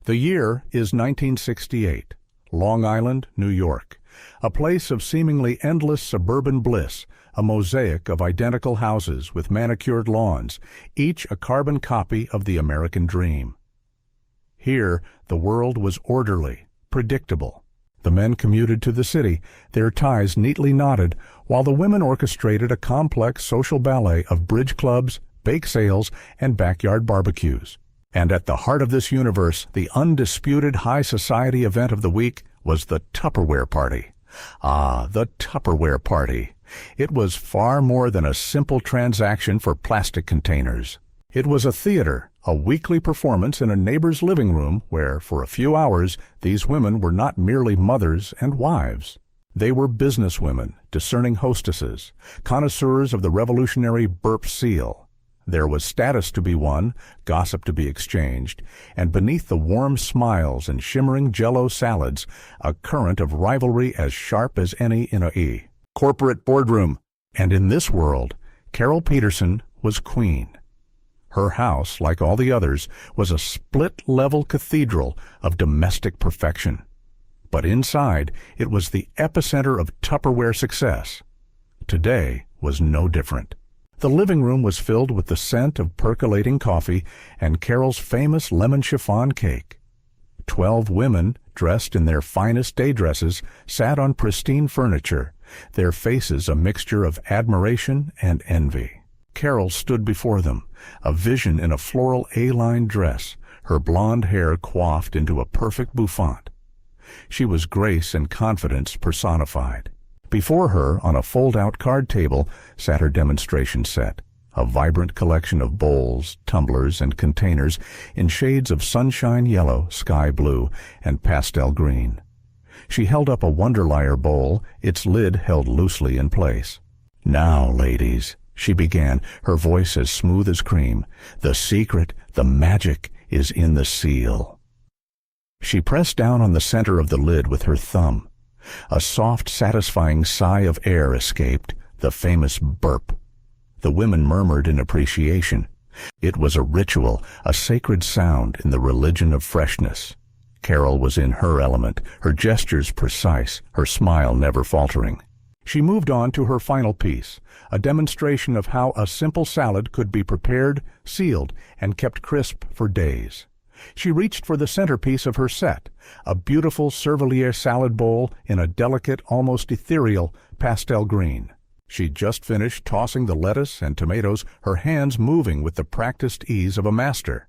The year is 1968, Long Island, New York, a place of seemingly endless suburban bliss, a mosaic of identical houses with manicured lawns, each a carbon copy of the American dream. Here, the world was orderly, predictable. The men commuted to the city, their ties neatly knotted, while the women orchestrated a complex social ballet of bridge clubs, bake sales, and backyard barbecues. And at the heart of this universe, the undisputed high society event of the week was the Tupperware party. Ah, the Tupperware party. It was far more than a simple transaction for plastic containers. It was a theater, a weekly performance in a neighbor's living room where, for a few hours, these women were not merely mothers and wives. They were businesswomen, discerning hostesses, connoisseurs of the revolutionary burp seal. There was status to be won, gossip to be exchanged, and beneath the warm smiles and shimmering Jell-O salads, a current of rivalry as sharp as any in a corporate boardroom. And in this world, Carol Peterson was queen. Her house, like all the others, was a split-level cathedral of domestic perfection. But inside, it was the epicenter of Tupperware success. Today was no different. The living room was filled with the scent of percolating coffee and Carol's famous lemon chiffon cake. 12 women, dressed in their finest day dresses, sat on pristine furniture, their faces a mixture of admiration and envy. Carol stood before them, a vision in a floral A-line dress, her blonde hair coiffed into a perfect bouffant. She was grace and confidence personified. Before her, on a fold-out card table, sat her demonstration set, a vibrant collection of bowls, tumblers, and containers in shades of sunshine yellow, sky blue, and pastel green. She held up a Wonderlier bowl, its lid held loosely in place. "Now, ladies," she began, her voice as smooth as cream, "the secret, the magic, is in the seal." She pressed down on the center of the lid with her thumb. A soft, satisfying sigh of air escaped, the famous burp. The women murmured in appreciation. It was a ritual, a sacred sound in the religion of freshness. Carol was in her element, her gestures precise, her smile never faltering. She moved on to her final piece, a demonstration of how a simple salad could be prepared, sealed, and kept crisp for days. She reached for the centerpiece of her set, a beautiful Cervelier salad bowl in a delicate, almost ethereal, pastel green. She'd just finished tossing the lettuce and tomatoes, her hands moving with the practiced ease of a master.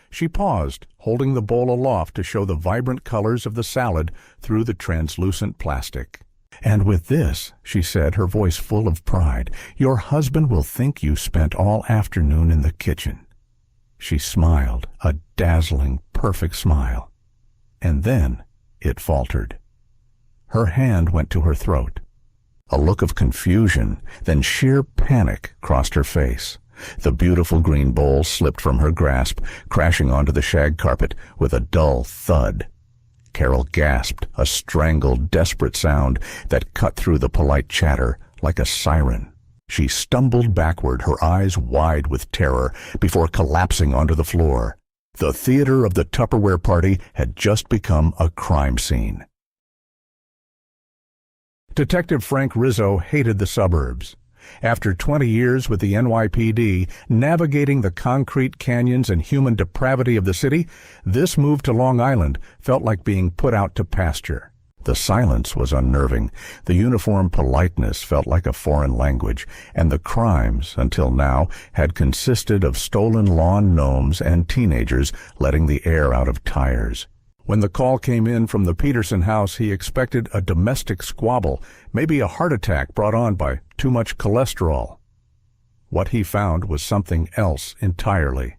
She paused, holding the bowl aloft to show the vibrant colors of the salad through the translucent plastic. "And with this," she said, her voice full of pride, "your husband will think you spent all afternoon in the kitchen." She smiled, a dazzling, perfect smile. And then it faltered. Her hand went to her throat. A look of confusion, then sheer panic crossed her face. The beautiful green bowl slipped from her grasp, crashing onto the shag carpet with a dull thud. Carol gasped, a strangled, desperate sound that cut through the polite chatter like a siren. She stumbled backward, her eyes wide with terror, before collapsing onto the floor. The theater of the Tupperware party had just become a crime scene. Detective Frank Rizzo hated the suburbs. After 20 years with the NYPD, navigating the concrete canyons and human depravity of the city, this move to Long Island felt like being put out to pasture. The silence was unnerving, the uniform politeness felt like a foreign language, and the crimes, until now, had consisted of stolen lawn gnomes and teenagers letting the air out of tires. When the call came in from the Peterson house, he expected a domestic squabble, maybe a heart attack brought on by too much cholesterol. What he found was something else entirely.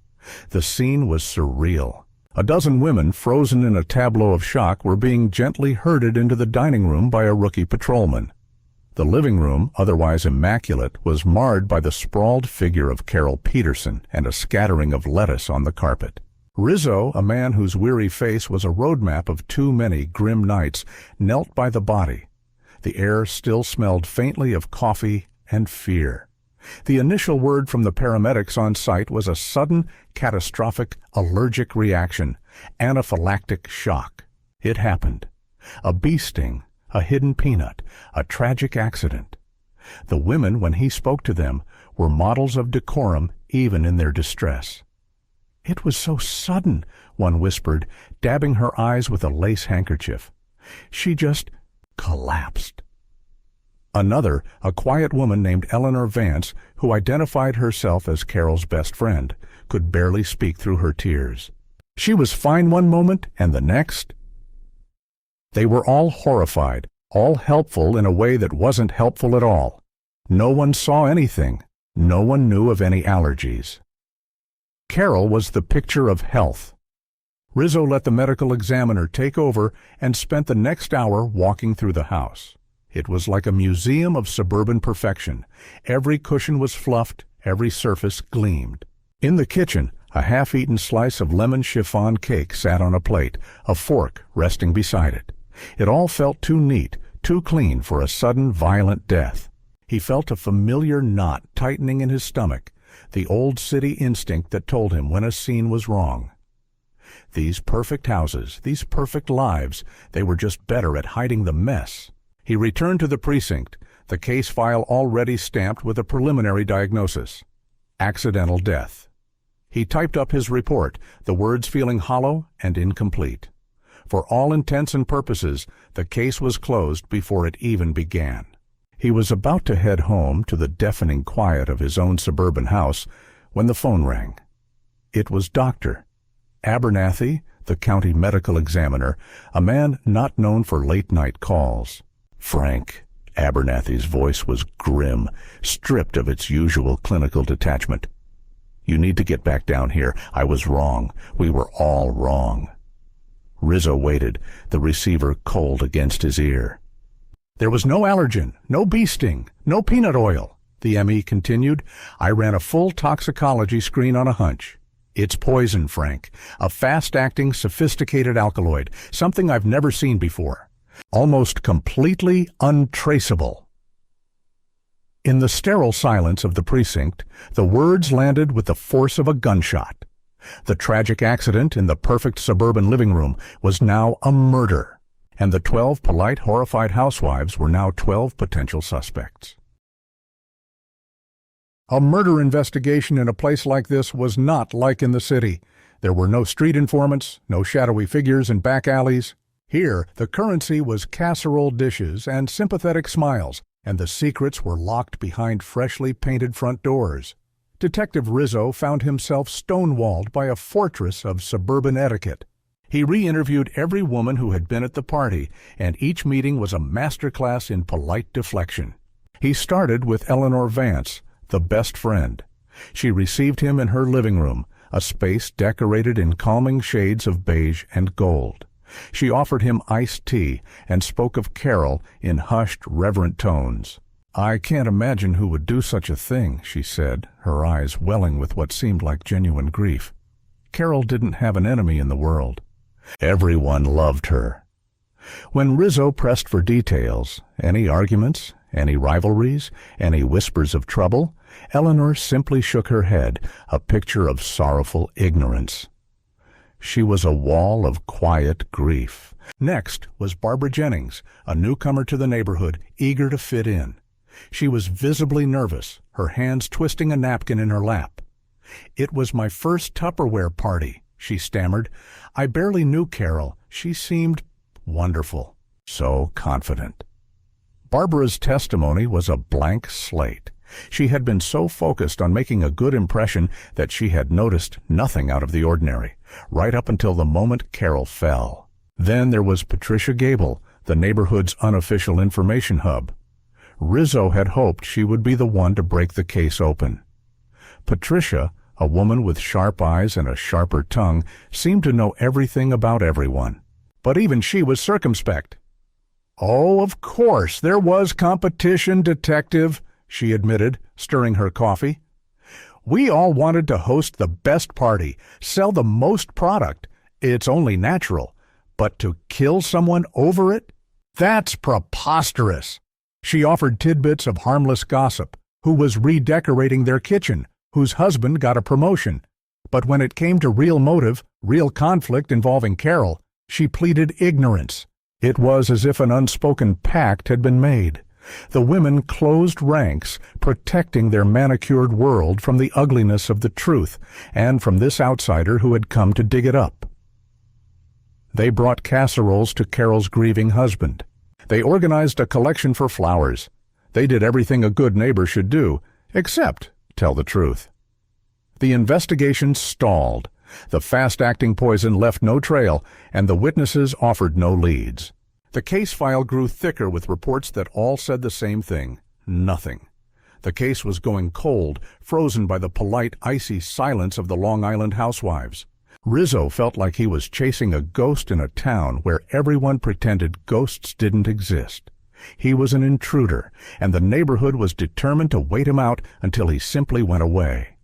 The scene was surreal. A dozen women, frozen in a tableau of shock, were being gently herded into the dining room by a rookie patrolman. The living room, otherwise immaculate, was marred by the sprawled figure of Carol Peterson and a scattering of lettuce on the carpet. Rizzo, a man whose weary face was a roadmap of too many grim nights, knelt by the body. The air still smelled faintly of coffee and fear. The initial word from the paramedics on site was a sudden, catastrophic allergic reaction, anaphylactic shock. It happened. A bee sting, a hidden peanut, a tragic accident. The women, when he spoke to them, were models of decorum even in their distress. "It was so sudden," one whispered, dabbing her eyes with a lace handkerchief. "She just collapsed." Another, a quiet woman named Eleanor Vance, who identified herself as Carol's best friend, could barely speak through her tears. She was fine one moment, and the next. They were all horrified, all helpful in a way that wasn't helpful at all. No one saw anything. No one knew of any allergies. Carol was the picture of health. Rizzo let the medical examiner take over and spent the next hour walking through the house. It was like a museum of suburban perfection. Every cushion was fluffed, every surface gleamed. In the kitchen, a half-eaten slice of lemon chiffon cake sat on a plate, a fork resting beside it. It all felt too neat, too clean for a sudden, violent death. He felt a familiar knot tightening in his stomach, the old city instinct that told him when a scene was wrong. These perfect houses, these perfect lives, they were just better at hiding the mess. He returned to the precinct, the case file already stamped with a preliminary diagnosis: accidental death. He typed up his report, the words feeling hollow and incomplete. For all intents and purposes, the case was closed before it even began. He was about to head home to the deafening quiet of his own suburban house when the phone rang. It was Dr. Abernathy, the county medical examiner, a man not known for late-night calls. "Frank." Abernathy's voice was grim, stripped of its usual clinical detachment. "You need to get back down here. I was wrong. We were all wrong." Rizzo waited, the receiver cold against his ear. "There was no allergen, no bee sting, no peanut oil," the ME continued. "I ran a full toxicology screen on a hunch. It's poison, Frank. A fast-acting, sophisticated alkaloid, something I've never seen before. Almost completely untraceable." In the sterile silence of the precinct, the words landed with the force of a gunshot. The tragic accident in the perfect suburban living room was now a murder, and the 12 polite, horrified housewives were now 12 potential suspects. A murder investigation in a place like this was not like in the city. There were no street informants, no shadowy figures in back alleys. Here, the currency was casserole dishes and sympathetic smiles, and the secrets were locked behind freshly painted front doors. Detective Rizzo found himself stonewalled by a fortress of suburban etiquette. He re-interviewed every woman who had been at the party, and each meeting was a masterclass in polite deflection. He started with Eleanor Vance, the best friend. She received him in her living room, a space decorated in calming shades of beige and gold. She offered him iced tea and spoke of Carol in hushed, reverent tones. "I can't imagine who would do such a thing," she said, her eyes welling with what seemed like genuine grief. Carol didn't have an enemy in the world. Everyone loved her. When Rizzo pressed for details, any arguments, any rivalries, any whispers of trouble, Eleanor simply shook her head, a picture of sorrowful ignorance. She was a wall of quiet grief. Next was Barbara Jennings, a newcomer to the neighborhood, eager to fit in. She was visibly nervous, her hands twisting a napkin in her lap. "It was my first Tupperware party," she stammered. "I barely knew Carol. She seemed wonderful, so confident." Barbara's testimony was a blank slate. She had been so focused on making a good impression that she had noticed nothing out of the ordinary, right up until the moment Carol fell. Then there was Patricia Gable, the neighborhood's unofficial information hub. Rizzo had hoped she would be the one to break the case open. Patricia, a woman with sharp eyes and a sharper tongue, seemed to know everything about everyone. But even she was circumspect. "Oh, of course, there was competition, Detective," she admitted, stirring her coffee. "We all wanted to host the best party, sell the most product. It's only natural. But to kill someone over it? That's preposterous." She offered tidbits of harmless gossip. who was redecorating their kitchen, whose husband got a promotion. But when it came to real motive, real conflict involving Carol, she pleaded ignorance. It was as if an unspoken pact had been made. The women closed ranks, protecting their manicured world from the ugliness of the truth and from this outsider who had come to dig it up. They brought casseroles to Carol's grieving husband. They organized a collection for flowers. They did everything a good neighbor should do, except tell the truth. The investigation stalled. The fast-acting poison left no trail, and the witnesses offered no leads. The case file grew thicker with reports that all said the same thing: nothing. The case was going cold, frozen by the polite, icy silence of the Long Island housewives. Rizzo felt like he was chasing a ghost in a town where everyone pretended ghosts didn't exist. He was an intruder, and the neighborhood was determined to wait him out until he simply went away.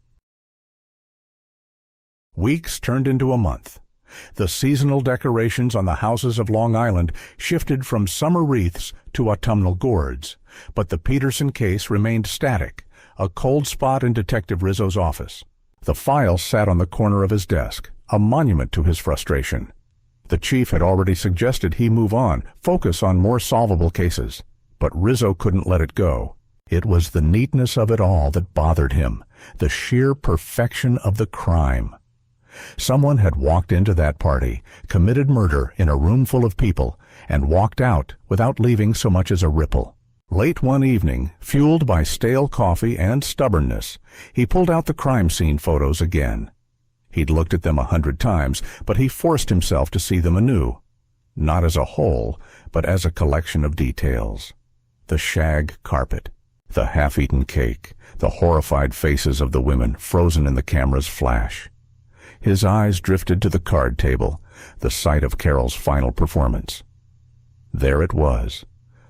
Weeks turned into a month. The seasonal decorations on the houses of Long Island shifted from summer wreaths to autumnal gourds, but the Peterson case remained static, a cold spot in Detective Rizzo's office. The file sat on the corner of his desk, a monument to his frustration. The chief had already suggested he move on, focus on more solvable cases. But Rizzo couldn't let it go. It was the neatness of it all that bothered him, the sheer perfection of the crime. Someone had walked into that party, committed murder in a room full of people, and walked out without leaving so much as a ripple. Late one evening, fueled by stale coffee and stubbornness, he pulled out the crime scene photos again. He'd looked at them 100 times, but he forced himself to see them anew. Not as a whole, but as a collection of details. The shag carpet, the half-eaten cake, the horrified faces of the women frozen in the camera's flash. His eyes drifted to the card table, the site of Carol's final performance. There it was,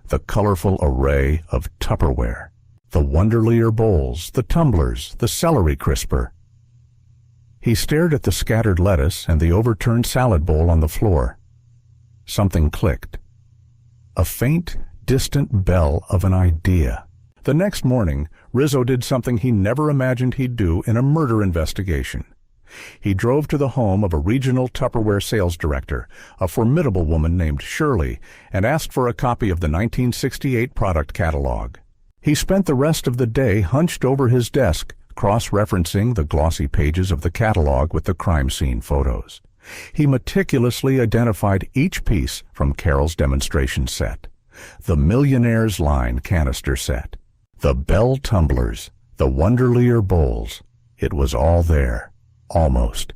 the colorful array of Tupperware, the Wonderlier bowls, the tumblers, the celery crisper. He stared at the scattered lettuce and the overturned salad bowl on the floor. Something clicked. A faint, distant bell of an idea. The next morning, Rizzo did something he never imagined he'd do in a murder investigation. He drove to the home of a regional Tupperware sales director, a formidable woman named Shirley, and asked for a copy of the 1968 product catalog. He spent the rest of the day hunched over his desk, cross-referencing the glossy pages of the catalog with the crime scene photos. He meticulously identified each piece from Carol's demonstration set. The Millionaire's Line canister set, the Bell tumblers, the Wonderlier bowls. It was all there. Almost.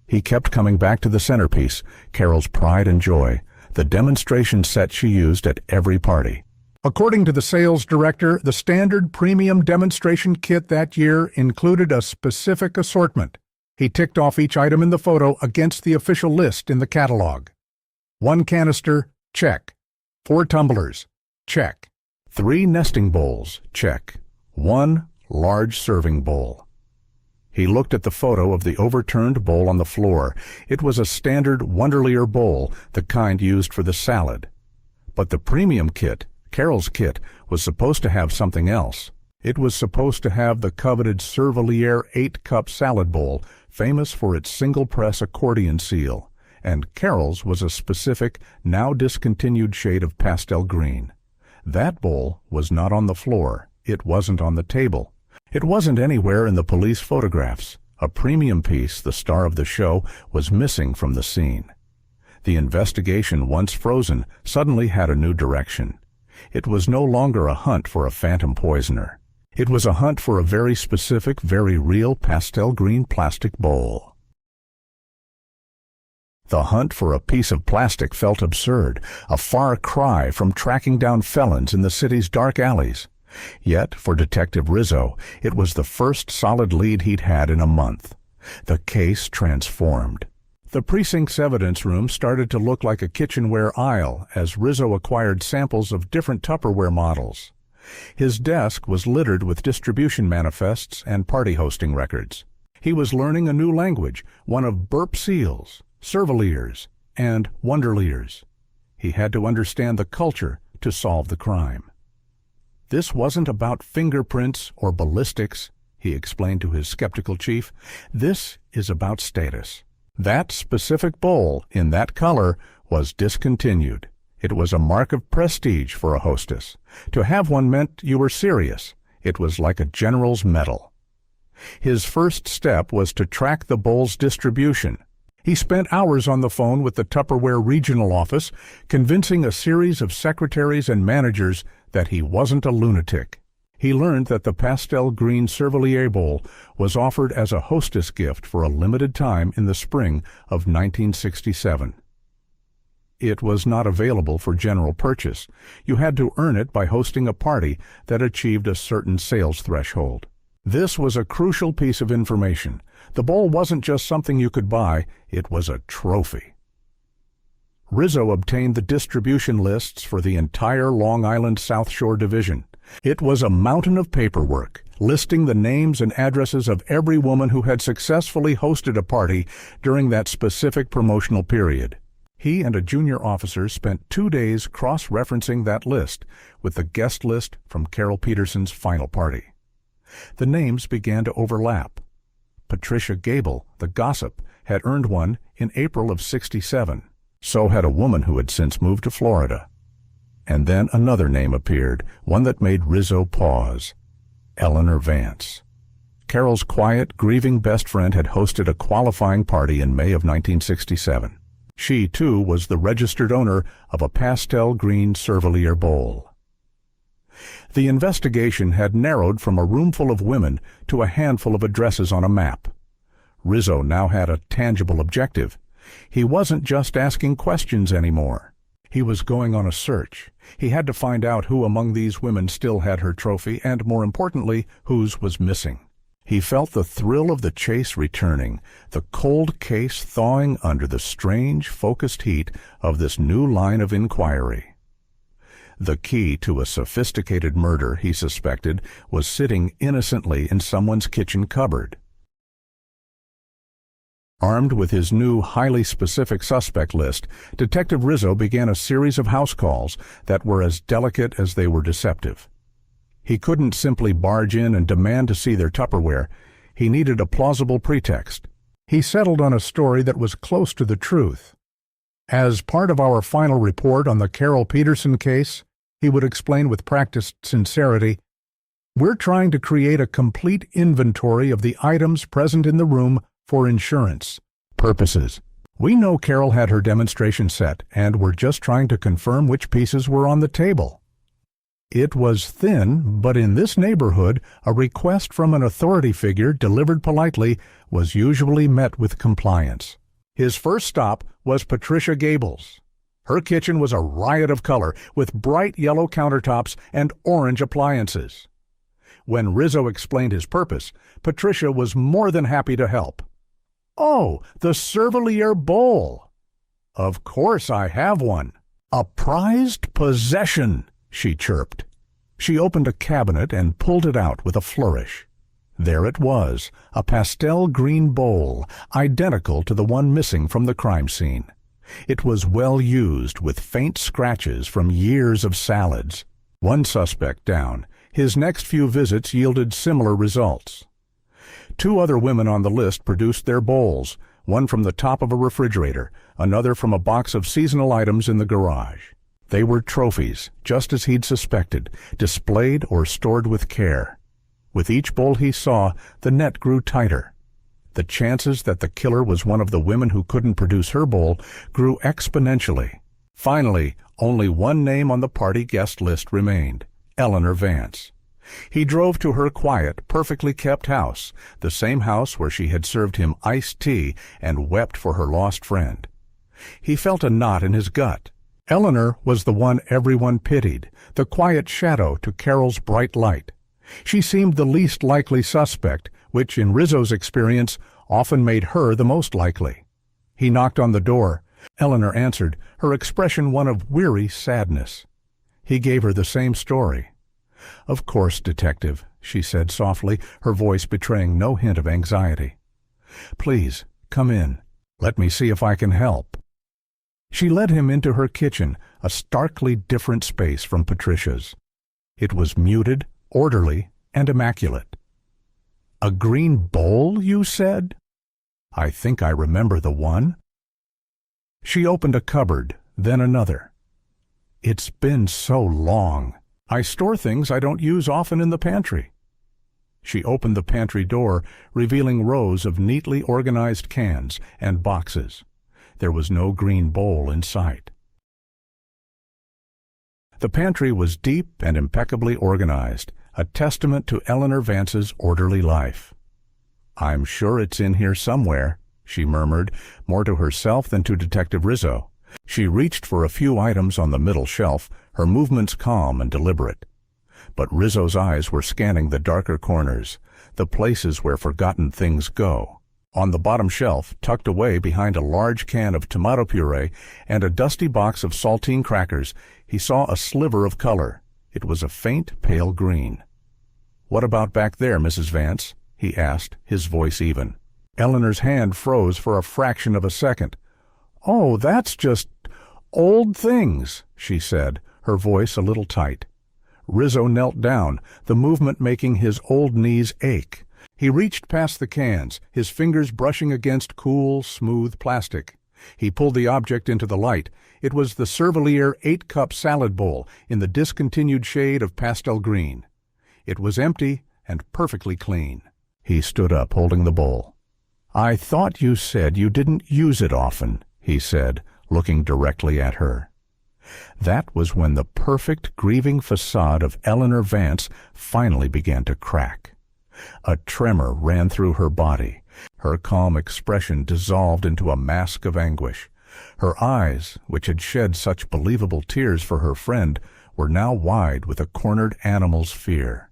He kept coming back to the centerpiece, Carol's pride and joy, the demonstration set she used at every party. According to the sales director, the standard premium demonstration kit that year included a specific assortment. He ticked off each item in the photo against the official list in the catalog. 1 canister, check. 4 tumblers, check. 3 nesting bowls, check. 1 large serving bowl. He looked at the photo of the overturned bowl on the floor. It was a standard Wonderlier bowl, the kind used for the salad. But the premium kit, Carol's kit, was supposed to have something else. It was supposed to have the coveted Cervelier 8-cup salad bowl, famous for its single-press accordion seal, and Carol's was a specific, now discontinued shade of pastel green. That bowl was not on the floor. It wasn't on the table. It wasn't anywhere in the police photographs. A premium piece, the star of the show, was missing from the scene. The investigation, once frozen, suddenly had a new direction. It was no longer a hunt for a phantom poisoner. It was a hunt for a very specific, very real pastel green plastic bowl. The hunt for a piece of plastic felt absurd, a far cry from tracking down felons in the city's dark alleys. Yet, for Detective Rizzo, it was the first solid lead he'd had in a month. The case transformed. The precinct's evidence room started to look like a kitchenware aisle as Rizzo acquired samples of different Tupperware models. His desk was littered with distribution manifests and party hosting records. He was learning a new language, one of burp seals, Cerveliers, and Wonderliers. He had to understand the culture to solve the crime. "This wasn't about fingerprints or ballistics," he explained to his skeptical chief. "This is about status. That specific bowl in that color was discontinued. It was a mark of prestige for a hostess. To have one meant you were serious. It was like a general's medal." His first step was to track the bowl's distribution. He spent hours on the phone with the Tupperware regional office, convincing a series of secretaries and managers that he wasn't a lunatic. He learned that the pastel green Cervelier bowl was offered as a hostess gift for a limited time in the spring of 1967. It was not available for general purchase. You had to earn it by hosting a party that achieved a certain sales threshold. This was a crucial piece of information. The bowl wasn't just something you could buy, it was a trophy. Rizzo obtained the distribution lists for the entire Long Island South Shore Division. It was a mountain of paperwork, listing the names and addresses of every woman who had successfully hosted a party during that specific promotional period. He and a junior officer spent 2 days cross-referencing that list with the guest list from Carol Peterson's final party. The names began to overlap. Patricia Gable, the gossip, had earned one in April of '67. So had a woman who had since moved to Florida. And then another name appeared, one that made Rizzo pause: Eleanor Vance. Carol's quiet, grieving best friend had hosted a qualifying party in May of 1967. She, too, was the registered owner of a pastel green Cervelier bowl. The investigation had narrowed from a roomful of women to a handful of addresses on a map. Rizzo now had a tangible objective. He wasn't just asking questions anymore. He was going on a search. He had to find out who among these women still had her trophy and, more importantly, whose was missing. He felt the thrill of the chase returning, the cold case thawing under the strange, focused heat of this new line of inquiry. The key to a sophisticated murder, he suspected, was sitting innocently in someone's kitchen cupboard. Armed with his new, highly specific suspect list, Detective Rizzo began a series of house calls that were as delicate as they were deceptive. He couldn't simply barge in and demand to see their Tupperware. He needed a plausible pretext. He settled on a story that was close to the truth. As part of our final report on the Carol Peterson case, he would explain with practiced sincerity, "We're trying to create a complete inventory of the items present in the room for insurance purposes. We know Carol had her demonstration set, and we're just trying to confirm which pieces were on the table." It was thin, but in this neighborhood, a request from an authority figure delivered politely was usually met with compliance. His first stop was Patricia Gable's. Her kitchen was a riot of color, with bright yellow countertops and orange appliances. When Rizzo explained his purpose, Patricia was more than happy to help. "Oh, the Cervelier bowl! Of course I have one. A prized possession," she chirped. She opened a cabinet and pulled it out with a flourish. There it was, a pastel green bowl, identical to the one missing from the crime scene. It was well used, with faint scratches from years of salads. One suspect down, his next few visits yielded similar results. 2 other women on the list produced their bowls, one from the top of a refrigerator, another from a box of seasonal items in the garage. They were trophies, just as he'd suspected, displayed or stored with care. With each bowl he saw, the net grew tighter. The chances that the killer was one of the women who couldn't produce her bowl grew exponentially. Finally, only one name on the party guest list remained: Eleanor Vance. He drove to her quiet, perfectly kept house, the same house where she had served him iced tea and wept for her lost friend. He felt a knot in his gut. Eleanor was the one everyone pitied, the quiet shadow to Carol's bright light. She seemed the least likely suspect, which, in Rizzo's experience, often made her the most likely. He knocked on the door. Eleanor answered, her expression one of weary sadness. He gave her the same story. "Of course, Detective," she said softly, her voice betraying no hint of anxiety. "Please, come in. Let me see if I can help." She led him into her kitchen, a starkly different space from Patricia's. It was muted, orderly, and immaculate. "A green bowl, you said?" "I think I remember the one." She opened a cupboard, then another. "It's been so long. I store things I don't use often in the pantry." She opened the pantry door, revealing rows of neatly organized cans and boxes. There was no green bowl in sight. The pantry was deep and impeccably organized, a testament to Eleanor Vance's orderly life. "I'm sure it's in here somewhere," she murmured, more to herself than to Detective Rizzo. She reached for a few items on the middle shelf, her movements calm and deliberate. But Rizzo's eyes were scanning the darker corners, the places where forgotten things go. On the bottom shelf, tucked away behind a large can of tomato puree and a dusty box of saltine crackers, he saw a sliver of color. It was a faint, pale green. "What about back there, Mrs. Vance?" he asked, his voice even. Eleanor's hand froze for a fraction of a second. "Oh, that's just old things," she said, her voice a little tight. Rizzo knelt down, the movement making his old knees ache. He reached past the cans, his fingers brushing against cool, smooth plastic. He pulled the object into the light. It was the Cervelier 8-cup salad bowl in the discontinued shade of pastel green. It was empty and perfectly clean. He stood up, holding the bowl. "I thought you said you didn't use it often," he said, looking directly at her. That was when the perfect, grieving facade of Eleanor Vance finally began to crack. A tremor ran through her body. Her calm expression dissolved into a mask of anguish. Her eyes, which had shed such believable tears for her friend, were now wide with a cornered animal's fear.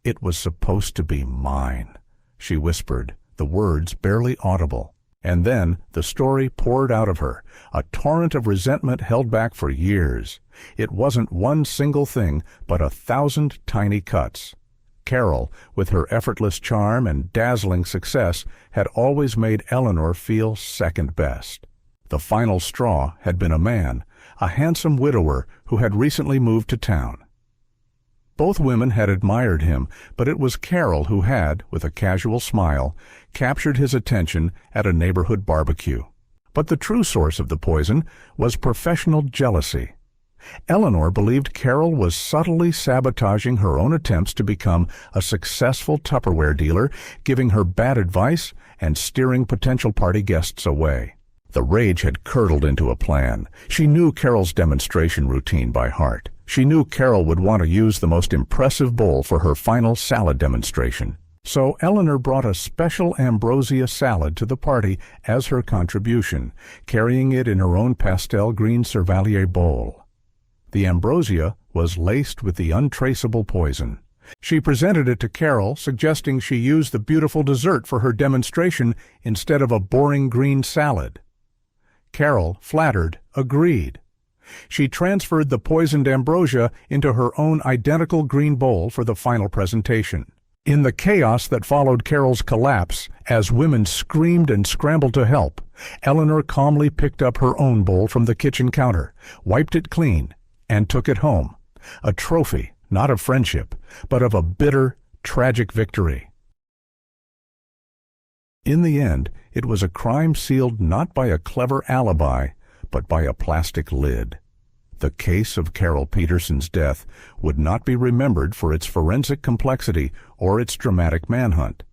"It was supposed to be mine," she whispered, the words barely audible. And then the story poured out of her, a torrent of resentment held back for years. It wasn't one single thing, but 1,000 tiny cuts. Carol, with her effortless charm and dazzling success, had always made Eleanor feel second best. The final straw had been a man, a handsome widower who had recently moved to town. Both women had admired him, but it was Carol who had, with a casual smile, captured his attention at a neighborhood barbecue. But the true source of the poison was professional jealousy. Eleanor believed Carol was subtly sabotaging her own attempts to become a successful Tupperware dealer, giving her bad advice and steering potential party guests away. The rage had curdled into a plan. She knew Carol's demonstration routine by heart. She knew Carol would want to use the most impressive bowl for her final salad demonstration. So Eleanor brought a special ambrosia salad to the party as her contribution, carrying it in her own pastel green Cervelier bowl. The ambrosia was laced with the untraceable poison. She presented it to Carol, suggesting she use the beautiful dessert for her demonstration instead of a boring green salad. Carol, flattered, agreed. She transferred the poisoned ambrosia into her own identical green bowl for the final presentation. In the chaos that followed Carol's collapse, as women screamed and scrambled to help, Eleanor calmly picked up her own bowl from the kitchen counter, wiped it clean, and took it home, a trophy not of friendship, but of a bitter, tragic victory. In the end, it was a crime sealed not by a clever alibi, but by a plastic lid. The case of Carol Peterson's death would not be remembered for its forensic complexity or its dramatic manhunt.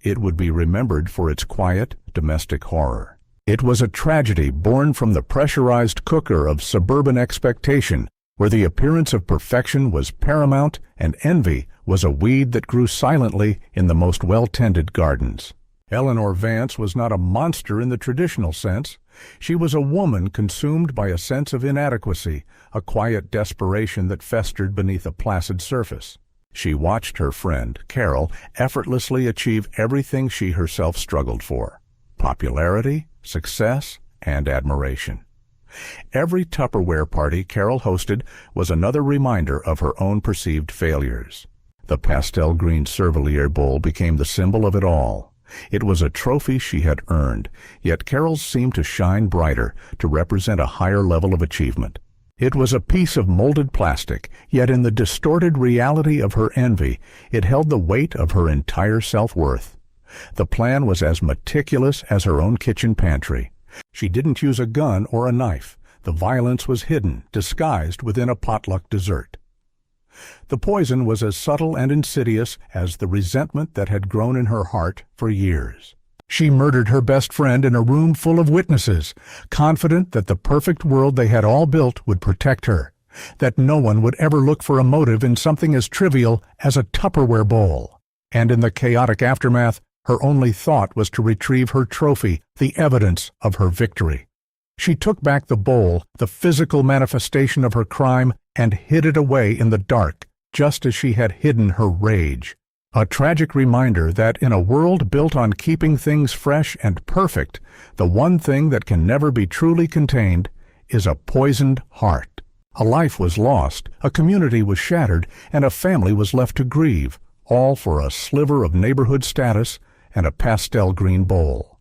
It would be remembered for its quiet, domestic horror. It was a tragedy born from the pressurized cooker of suburban expectation, where the appearance of perfection was paramount and envy was a weed that grew silently in the most well-tended gardens. Eleanor Vance was not a monster in the traditional sense. She was a woman consumed by a sense of inadequacy, a quiet desperation that festered beneath a placid surface. She watched her friend, Carol, effortlessly achieve everything she herself struggled for: popularity, success, and admiration. Every Tupperware party Carol hosted was another reminder of her own perceived failures. The pastel green Cervelier bowl became the symbol of it all. It was a trophy she had earned, yet Carol's seemed to shine brighter, to represent a higher level of achievement. It was a piece of molded plastic, yet in the distorted reality of her envy, it held the weight of her entire self-worth. The plan was as meticulous as her own kitchen pantry. She didn't use a gun or a knife. The violence was hidden, disguised within a potluck dessert. The poison was as subtle and insidious as the resentment that had grown in her heart for years. She murdered her best friend in a room full of witnesses, confident that the perfect world they had all built would protect her, that no one would ever look for a motive in something as trivial as a Tupperware bowl. And in the chaotic aftermath, her only thought was to retrieve her trophy, the evidence of her victory. She took back the bowl, the physical manifestation of her crime, and hid it away in the dark, just as she had hidden her rage. A tragic reminder that in a world built on keeping things fresh and perfect, the one thing that can never be truly contained is a poisoned heart. A life was lost, a community was shattered, and a family was left to grieve, all for a sliver of neighborhood status and a pastel green bowl.